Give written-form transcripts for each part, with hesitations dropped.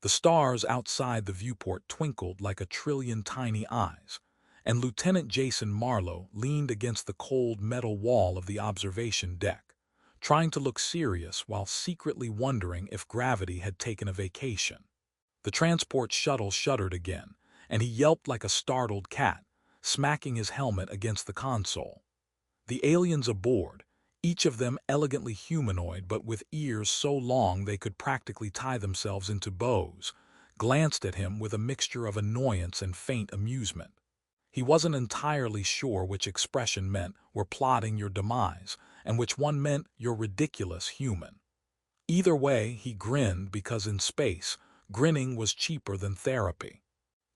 The stars outside the viewport twinkled like a trillion tiny eyes, and Lieutenant Jason Marlowe leaned against the cold metal wall of the observation deck, trying to look serious while secretly wondering if gravity had taken a vacation. The transport shuttle shuddered again, and he yelped like a startled cat, smacking his helmet against the console. The aliens aboard, each of them elegantly humanoid but with ears so long they could practically tie themselves into bows, glanced at him with a mixture of annoyance and faint amusement. He wasn't entirely sure which expression meant "we're plotting your demise" and which one meant "you're ridiculous human." Either way, he grinned because in space, grinning was cheaper than therapy.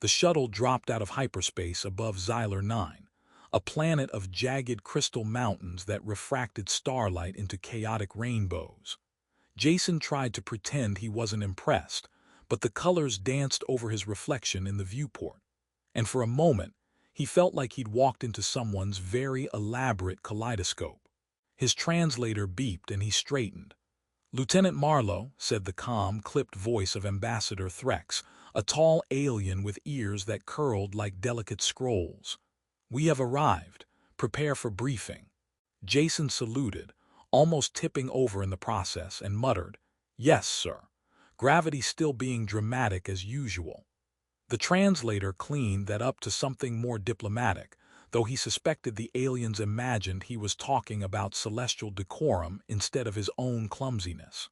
The shuttle dropped out of hyperspace above Xyler 9, a planet of jagged crystal mountains that refracted starlight into chaotic rainbows. Jason tried to pretend he wasn't impressed, but the colors danced over his reflection in the viewport, and for a moment, he felt like he'd walked into someone's very elaborate kaleidoscope. His translator beeped and he straightened. "Lieutenant Marlowe," said the calm, clipped voice of Ambassador Threx, a tall alien with ears that curled like delicate scrolls. "We have arrived. Prepare for briefing." Jason saluted, almost tipping over in the process, and muttered, "Yes, sir." Gravity still being dramatic as usual. The translator cleaned that up to something more diplomatic, though he suspected the aliens imagined he was talking about celestial decorum instead of his own clumsiness.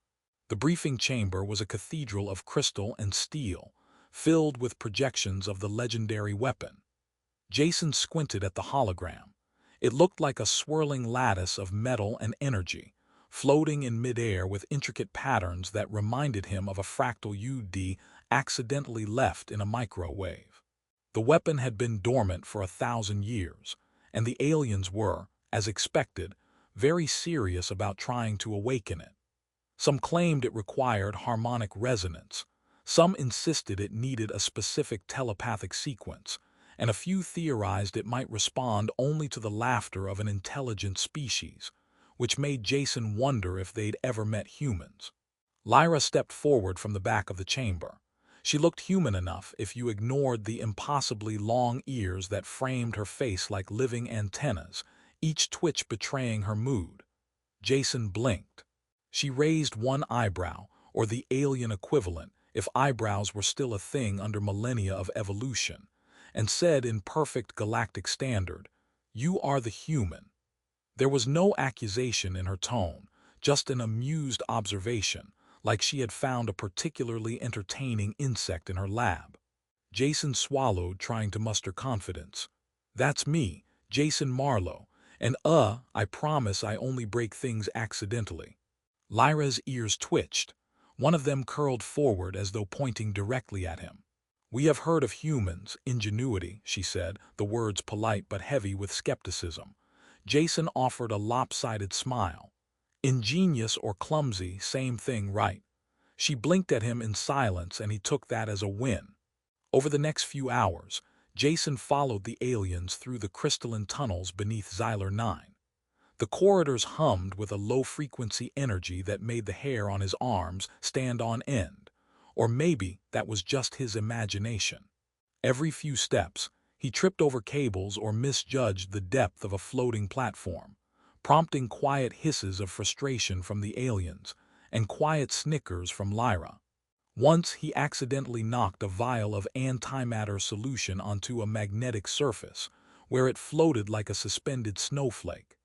The briefing chamber was a cathedral of crystal and steel, filled with projections of the legendary weapon. Jason squinted at the hologram. It looked like a swirling lattice of metal and energy, floating in midair with intricate patterns that reminded him of a fractal UD accidentally left in a microwave. The weapon had been dormant for 1,000 years, and the aliens were, as expected, very serious about trying to awaken it. Some claimed it required harmonic resonance, some insisted it needed a specific telepathic sequence, and a few theorized it might respond only to the laughter of an intelligent species, which made Jason wonder if they'd ever met humans. Lyra stepped forward from the back of the chamber. She looked human enough if you ignored the impossibly long ears that framed her face like living antennas, each twitch betraying her mood. Jason blinked. She raised one eyebrow, or the alien equivalent, if eyebrows were still a thing under millennia of evolution, and said in perfect galactic standard, "You are the human." There was no accusation in her tone, just an amused observation, like she had found a particularly entertaining insect in her lab. Jason swallowed, trying to muster confidence. "That's me, Jason Marlowe, and I promise I only break things accidentally." Lyra's ears twitched. One of them curled forward as though pointing directly at him. "We have heard of humans' ingenuity," she said, the words polite but heavy with skepticism. Jason offered a lopsided smile. "Ingenious or clumsy, same thing, right?" She blinked at him in silence, and he took that as a win. Over the next few hours, Jason followed the aliens through the crystalline tunnels beneath Xyler 9. The corridors hummed with a low-frequency energy that made the hair on his arms stand on end, or maybe that was just his imagination. Every few steps, he tripped over cables or misjudged the depth of a floating platform, prompting quiet hisses of frustration from the aliens and quiet snickers from Lyra. Once he accidentally knocked a vial of antimatter solution onto a magnetic surface, where it floated like a suspended snowflake.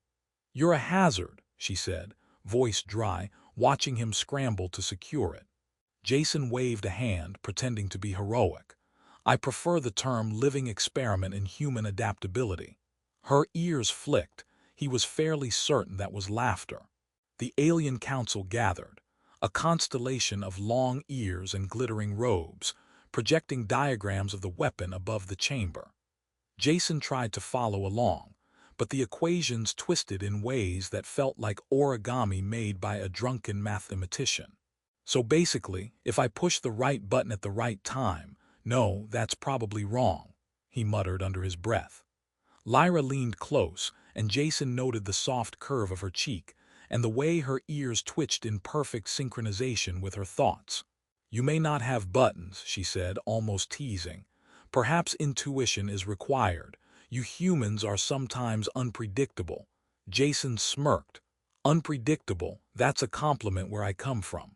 "You're a hazard," she said, voice dry, watching him scramble to secure it. Jason waved a hand, pretending to be heroic. "I prefer the term living experiment in human adaptability." Her ears flicked. He was fairly certain that was laughter. The alien council gathered, a constellation of long ears and glittering robes, projecting diagrams of the weapon above the chamber. Jason tried to follow along, but the equations twisted in ways that felt like origami made by a drunken mathematician. "So basically, if I push the right button at the right time, no, that's probably wrong," he muttered under his breath. Lyra leaned close, and Jason noted the soft curve of her cheek and the way her ears twitched in perfect synchronization with her thoughts. You may not have buttons, she said, almost teasing. Perhaps intuition is required. You humans are sometimes unpredictable. Jason smirked. Unpredictable, that's a compliment where I come from.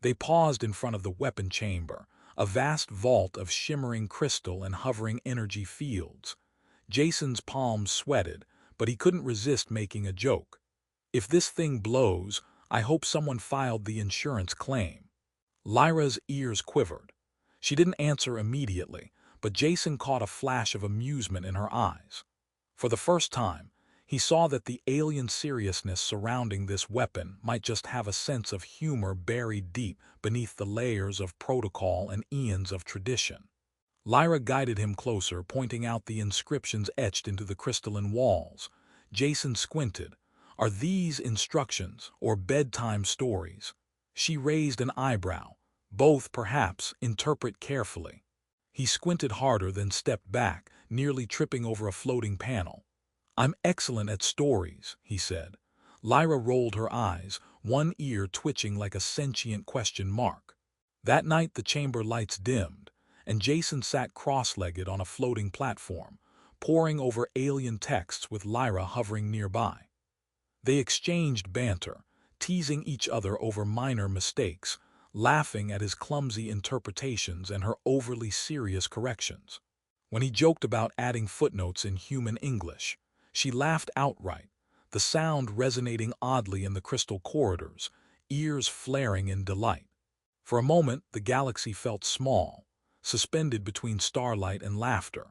They paused in front of the weapon chamber, a vast vault of shimmering crystal and hovering energy fields. Jason's palms sweated, but he couldn't resist making a joke. If this thing blows, I hope someone filed the insurance claim. Lyra's ears quivered. She didn't answer immediately, but Jason caught a flash of amusement in her eyes. For the first time, he saw that the alien seriousness surrounding this weapon might just have a sense of humor buried deep beneath the layers of protocol and eons of tradition. Lyra guided him closer, pointing out the inscriptions etched into the crystalline walls. Jason squinted. Are these instructions or bedtime stories? She raised an eyebrow. Both, perhaps, interpret carefully. He squinted harder, then stepped back, nearly tripping over a floating panel. I'm excellent at stories, he said. Lyra rolled her eyes, one ear twitching like a sentient question mark. That night the chamber lights dimmed, and Jason sat cross-legged on a floating platform, poring over alien texts with Lyra hovering nearby. They exchanged banter, teasing each other over minor mistakes, laughing at his clumsy interpretations and her overly serious corrections. When he joked about adding footnotes in human English, she laughed outright, the sound resonating oddly in the crystal corridors, ears flaring in delight. For a moment, the galaxy felt small, suspended between starlight and laughter,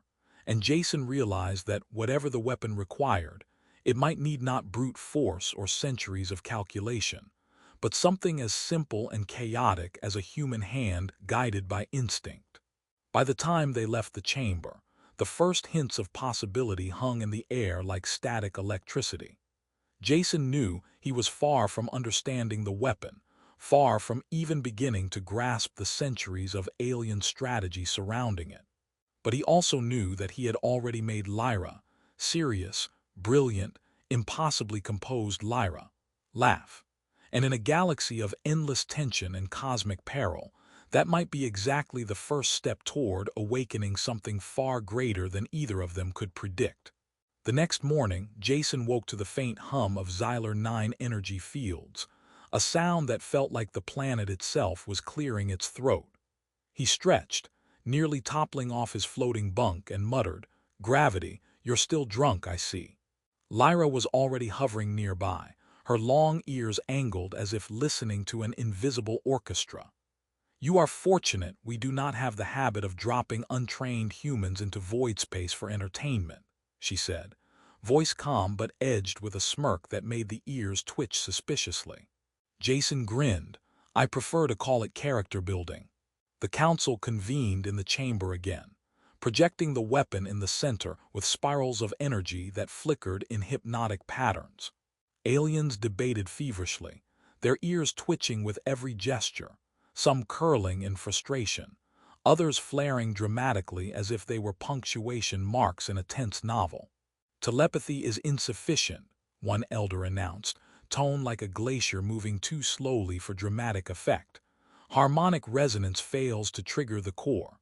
and Jason realized that whatever the weapon required, it might need not brute force or centuries of calculation, but something as simple and chaotic as a human hand guided by instinct. By the time they left the chamber, the first hints of possibility hung in the air like static electricity. Jason knew he was far from understanding the weapon, far from even beginning to grasp the centuries of alien strategy surrounding it. But he also knew that he had already made Lyra, serious, brilliant, impossibly composed Lyra, laugh. And in a galaxy of endless tension and cosmic peril, that might be exactly the first step toward awakening something far greater than either of them could predict. The next morning, Jason woke to the faint hum of Xyler 9 energy fields, a sound that felt like the planet itself was clearing its throat. He stretched, nearly toppling off his floating bunk, and muttered, "Gravity, you're still drunk, I see." Lyra was already hovering nearby, her long ears angled as if listening to an invisible orchestra. "You are fortunate we do not have the habit of dropping untrained humans into void space for entertainment," she said, voice calm but edged with a smirk that made the ears twitch suspiciously. Jason grinned. "I prefer to call it character building." The council convened in the chamber again, projecting the weapon in the center with spirals of energy that flickered in hypnotic patterns. Aliens debated feverishly, their ears twitching with every gesture, some curling in frustration, others flaring dramatically as if they were punctuation marks in a tense novel. "Telepathy is insufficient," one elder announced, tone like a glacier moving too slowly for dramatic effect. "Harmonic resonance fails to trigger the core."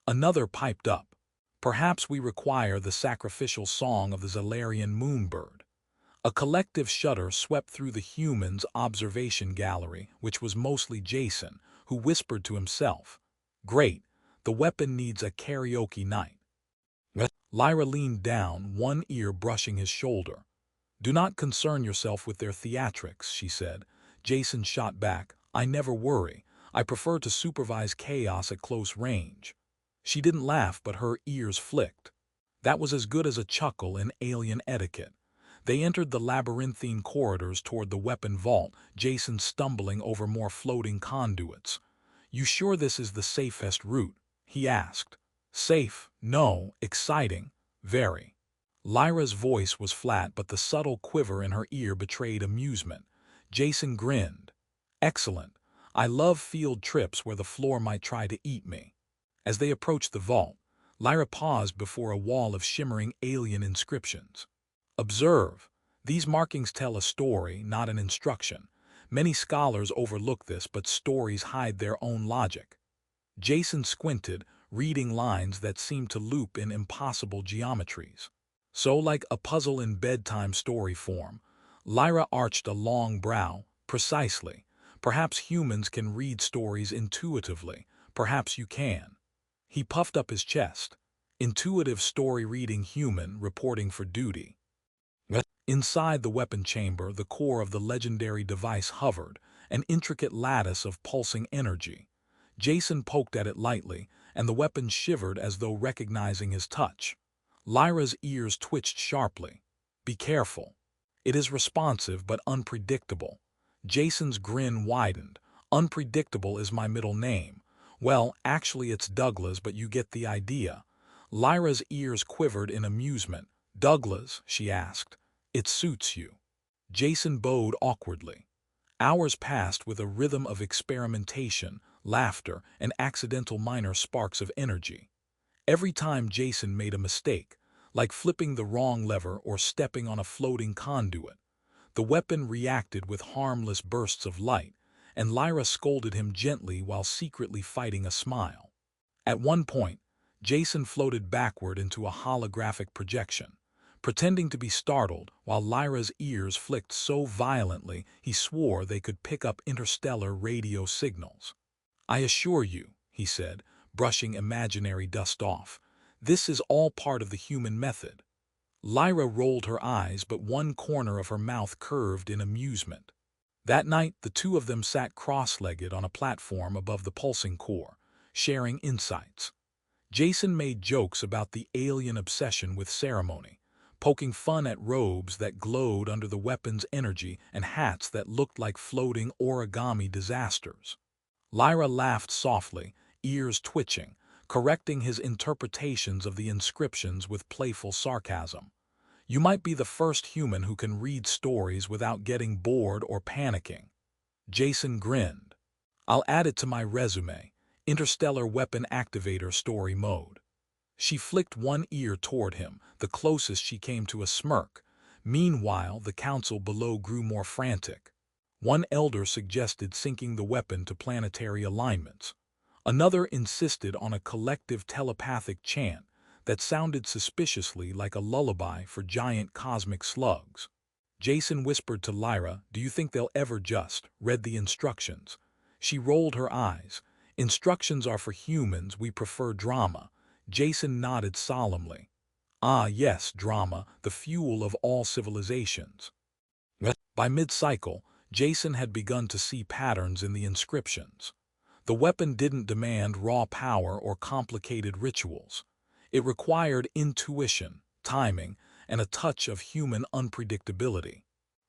Another piped up. "Perhaps we require the sacrificial song of the Xylerian moonbird." A collective shudder swept through the humans' observation gallery, which was mostly Jason, who whispered to himself, "Great, the weapon needs a karaoke night." Lyra leaned down, one ear brushing his shoulder. "Do not concern yourself with their theatrics," she said. Jason shot back, "I never worry. I prefer to supervise chaos at close range." She didn't laugh, but her ears flicked. That was as good as a chuckle in alien etiquette. They entered the labyrinthine corridors toward the weapon vault, Jason stumbling over more floating conduits. "You sure this is the safest route?" he asked. "Safe? No. Exciting. Very." Lyra's voice was flat, but the subtle quiver in her ear betrayed amusement. Jason grinned. "Excellent. I love field trips where the floor might try to eat me." As they approached the vault, Lyra paused before a wall of shimmering alien inscriptions. "Observe. These markings tell a story, not an instruction. Many scholars overlook this, but stories hide their own logic. Jason squinted, reading lines that seemed to loop in impossible geometries. So, like a puzzle in bedtime story form, Lyra arched a long brow. Precisely. Perhaps humans can read stories intuitively. Perhaps you can. He puffed up his chest. Intuitive story-reading human reporting for duty. Inside the weapon chamber, the core of the legendary device hovered, an intricate lattice of pulsing energy. Jason poked at it lightly, and the weapon shivered as though recognizing his touch. Lyra's ears twitched sharply. Be careful. It is responsive but unpredictable. Jason's grin widened. Unpredictable is my middle name. Well, actually it's Douglas, but you get the idea. Lyra's ears quivered in amusement. Douglas, she asked. It suits you. Jason bowed awkwardly. Hours passed with a rhythm of experimentation, laughter, and accidental minor sparks of energy. Every time Jason made a mistake, like flipping the wrong lever or stepping on a floating conduit, the weapon reacted with harmless bursts of light, and Lyra scolded him gently while secretly fighting a smile. At one point, Jason floated backward into a holographic projection, pretending to be startled while Lyra's ears flicked so violently he swore they could pick up interstellar radio signals. I assure you, he said, brushing imaginary dust off, this is all part of the human method. Lyra rolled her eyes, but one corner of her mouth curved in amusement. That night, the two of them sat cross-legged on a platform above the pulsing core, sharing insights. Jason made jokes about the alien obsession with ceremony, poking fun at robes that glowed under the weapon's energy and hats that looked like floating origami disasters. Lyra laughed softly, ears twitching, correcting his interpretations of the inscriptions with playful sarcasm. You might be the first human who can read stories without getting bored or panicking. Jason grinned. I'll add it to my resume, Interstellar Weapon Activator Story Mode. She flicked one ear toward him, the closest she came to a smirk. Meanwhile, the council below grew more frantic. One elder suggested syncing the weapon to planetary alignments. Another insisted on a collective telepathic chant that sounded suspiciously like a lullaby for giant cosmic slugs. Jason whispered to Lyra, "Do you think they'll ever just read the instructions?" She rolled her eyes. "Instructions are for humans, we prefer drama." Jason nodded solemnly. "Ah yes, drama, the fuel of all civilizations." By mid-cycle, Jason had begun to see patterns in the inscriptions. The weapon didn't demand raw power or complicated rituals. It required intuition, timing, and a touch of human unpredictability.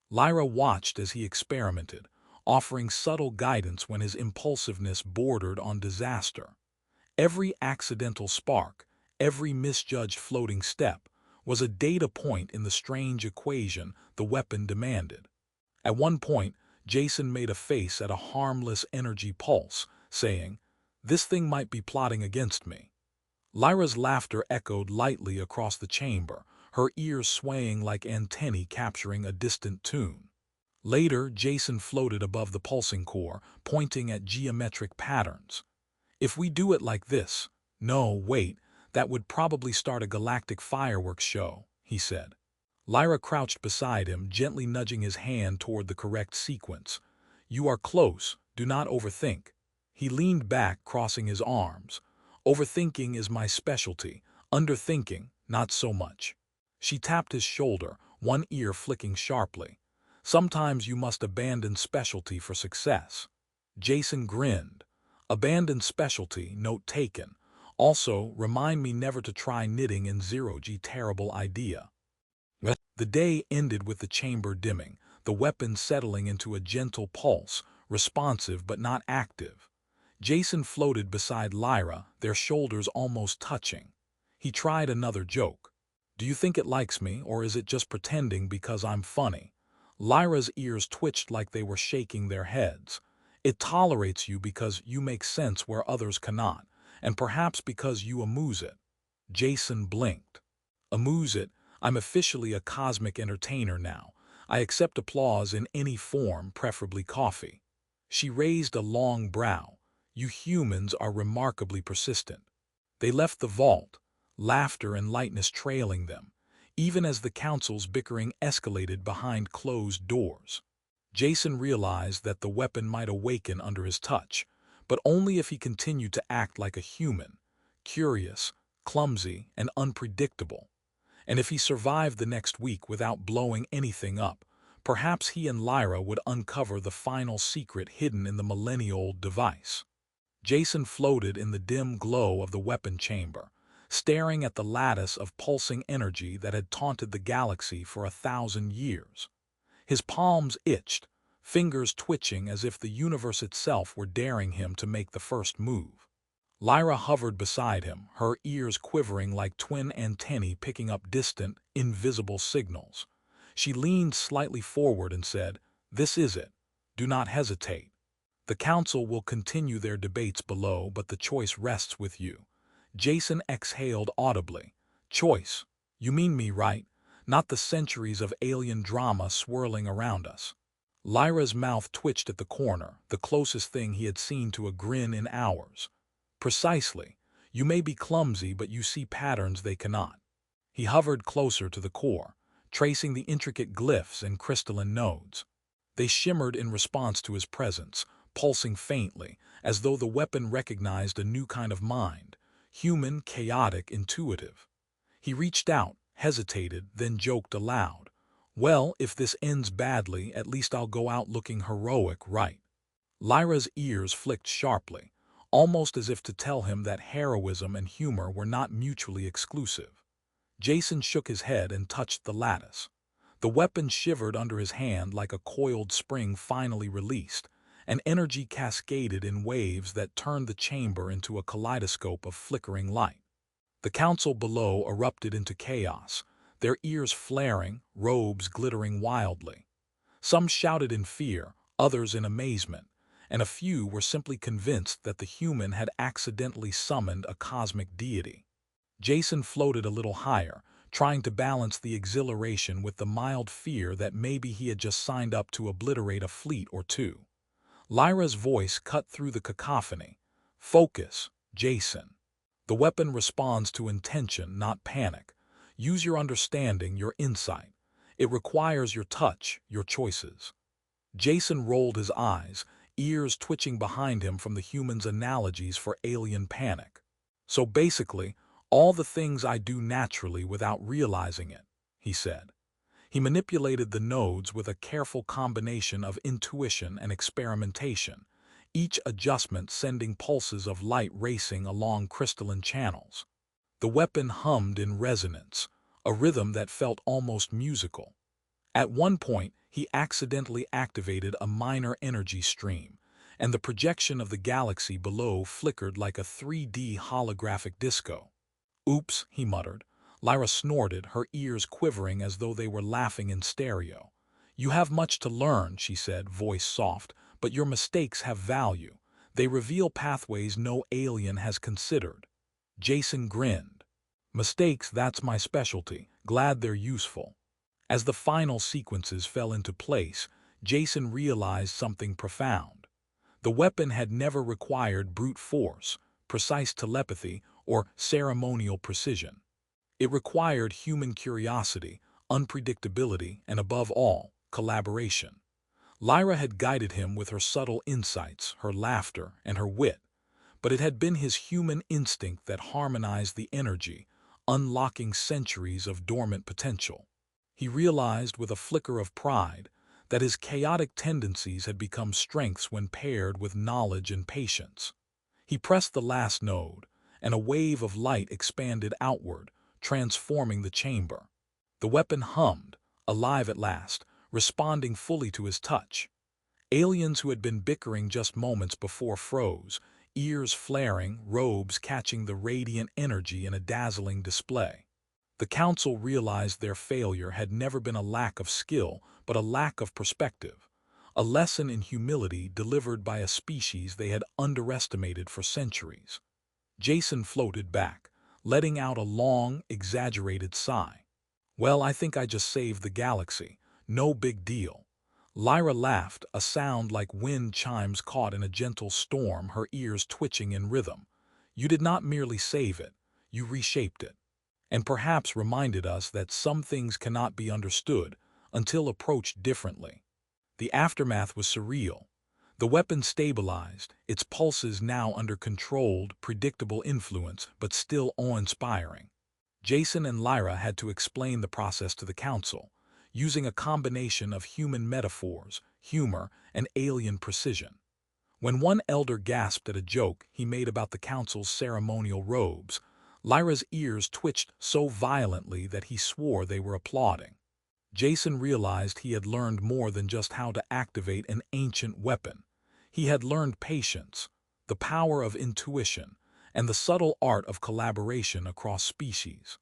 Lyra watched as he experimented, offering subtle guidance when his impulsiveness bordered on disaster. Every accidental spark, every misjudged floating step, was a data point in the strange equation the weapon demanded. At one point, Jason made a face at a harmless energy pulse, saying, "This thing might be plotting against me." Lyra's laughter echoed lightly across the chamber, her ears swaying like antennae capturing a distant tune. Later, Jason floated above the pulsing core, pointing at geometric patterns. "If we do it like this—" "No, wait, that would probably start a galactic fireworks show," he said. Lyra crouched beside him, gently nudging his hand toward the correct sequence. "You are close, do not overthink." He leaned back, crossing his arms. "Overthinking is my specialty, underthinking, not so much." She tapped his shoulder, one ear flicking sharply. "Sometimes you must abandon specialty for success." Jason grinned. "Abandon specialty, note taken. Also, remind me never to try knitting in zero-G. Terrible idea." The day ended with the chamber dimming, the weapon settling into a gentle pulse, responsive but not active. Jason floated beside Lyra, their shoulders almost touching. He tried another joke. "Do you think it likes me, or is it just pretending because I'm funny?" Lyra's ears twitched like they were shaking their heads. "It tolerates you because you make sense where others cannot, and perhaps because you amuse it." Jason blinked. "Amuse it? I'm officially a cosmic entertainer now. I accept applause in any form, preferably coffee. She raised a long brow. You humans are remarkably persistent. They left the vault, laughter and lightness trailing them, even as the council's bickering escalated behind closed doors. Jason realized that the weapon might awaken under his touch, but only if he continued to act like a human, curious, clumsy, and unpredictable. And if he survived the next week without blowing anything up, perhaps he and Lyra would uncover the final secret hidden in the millennia-old device. Jason floated in the dim glow of the weapon chamber, staring at the lattice of pulsing energy that had taunted the galaxy for 1,000 years. His palms itched, fingers twitching as if the universe itself were daring him to make the first move. Lyra hovered beside him, her ears quivering like twin antennae picking up distant, invisible signals. She leaned slightly forward and said, "This is it. Do not hesitate. The council will continue their debates below, but the choice rests with you." Jason exhaled audibly. "Choice? You mean me, right? Not the centuries of alien drama swirling around us." Lyra's mouth twitched at the corner, the closest thing he had seen to a grin in hours. "Precisely. You may be clumsy, but you see patterns they cannot." He hovered closer to the core, tracing the intricate glyphs and crystalline nodes. They shimmered in response to his presence, pulsing faintly, as though the weapon recognized a new kind of mind, human, chaotic, intuitive. He reached out, hesitated, then joked aloud. "Well, if this ends badly, at least I'll go out looking heroic, right?" Lyra's ears flicked sharply, almost as if to tell him that heroism and humor were not mutually exclusive. Jason shook his head and touched the lattice. The weapon shivered under his hand like a coiled spring finally released, and energy cascaded in waves that turned the chamber into a kaleidoscope of flickering light. The council below erupted into chaos, their ears flaring, robes glittering wildly. Some shouted in fear, others in amazement, and a few were simply convinced that the human had accidentally summoned a cosmic deity. Jason floated a little higher, trying to balance the exhilaration with the mild fear that maybe he had just signed up to obliterate a fleet or two. Lyra's voice cut through the cacophony. "Focus, Jason. The weapon responds to intention, not panic. Use your understanding, your insight. It requires your touch, your choices." Jason rolled his eyes, ears twitching behind him from the human's analogies for alien panic. "So basically, all the things I do naturally without realizing it," he said. He manipulated the nodes with a careful combination of intuition and experimentation, each adjustment sending pulses of light racing along crystalline channels. The weapon hummed in resonance, a rhythm that felt almost musical. At one point, he accidentally activated a minor energy stream, and the projection of the galaxy below flickered like a 3D holographic disco. "Oops," he muttered. Lyra snorted, her ears quivering as though they were laughing in stereo. "You have much to learn," she said, voice soft, "but your mistakes have value. They reveal pathways no alien has considered." Jason grinned. "Mistakes, that's my specialty. Glad they're useful." As the final sequences fell into place, Jason realized something profound. The weapon had never required brute force, precise telepathy, or ceremonial precision. It required human curiosity, unpredictability, and above all, collaboration. Lyra had guided him with her subtle insights, her laughter, and her wit, but it had been his human instinct that harmonized the energy, unlocking centuries of dormant potential. He realized with a flicker of pride that his chaotic tendencies had become strengths when paired with knowledge and patience. He pressed the last node, and a wave of light expanded outward, transforming the chamber. The weapon hummed, alive at last, responding fully to his touch. Aliens who had been bickering just moments before froze, ears flaring, robes catching the radiant energy in a dazzling display. The council realized their failure had never been a lack of skill, but a lack of perspective, a lesson in humility delivered by a species they had underestimated for centuries. Jason floated back, letting out a long, exaggerated sigh. "Well, I think I just saved the galaxy. No big deal. Lyra laughed, a sound like wind chimes caught in a gentle storm, her ears twitching in rhythm. You did not merely save it, you reshaped it, and perhaps reminded us that some things cannot be understood until approached differently. The aftermath was surreal. The weapon stabilized, its pulses now under controlled, predictable influence, but still awe-inspiring. Jason and Lyra had to explain the process to the council, using a combination of human metaphors, humor, and alien precision. When one elder gasped at a joke he made about the council's ceremonial robes, Lyra's ears twitched so violently that he swore they were applauding. Jason realized he had learned more than just how to activate an ancient weapon. He had learned patience, the power of intuition, and the subtle art of collaboration across species.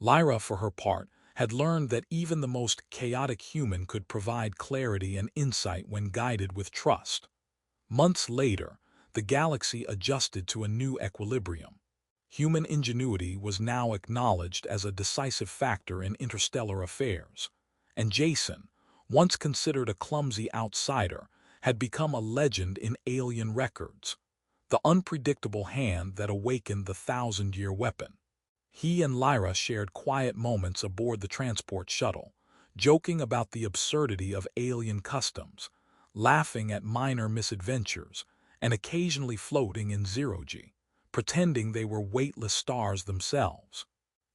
Lyra, for her part, had learned that even the most chaotic human could provide clarity and insight when guided with trust. Months later, the galaxy adjusted to a new equilibrium. Human ingenuity was now acknowledged as a decisive factor in interstellar affairs, and Jason, once considered a clumsy outsider, had become a legend in alien records, the unpredictable hand that awakened the thousand-year weapon. He and Lyra shared quiet moments aboard the transport shuttle, joking about the absurdity of alien customs, laughing at minor misadventures, and occasionally floating in zero-G, pretending they were weightless stars themselves.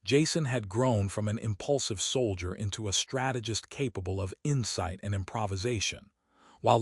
Jason had grown from an impulsive soldier into a strategist capable of insight and improvisation, while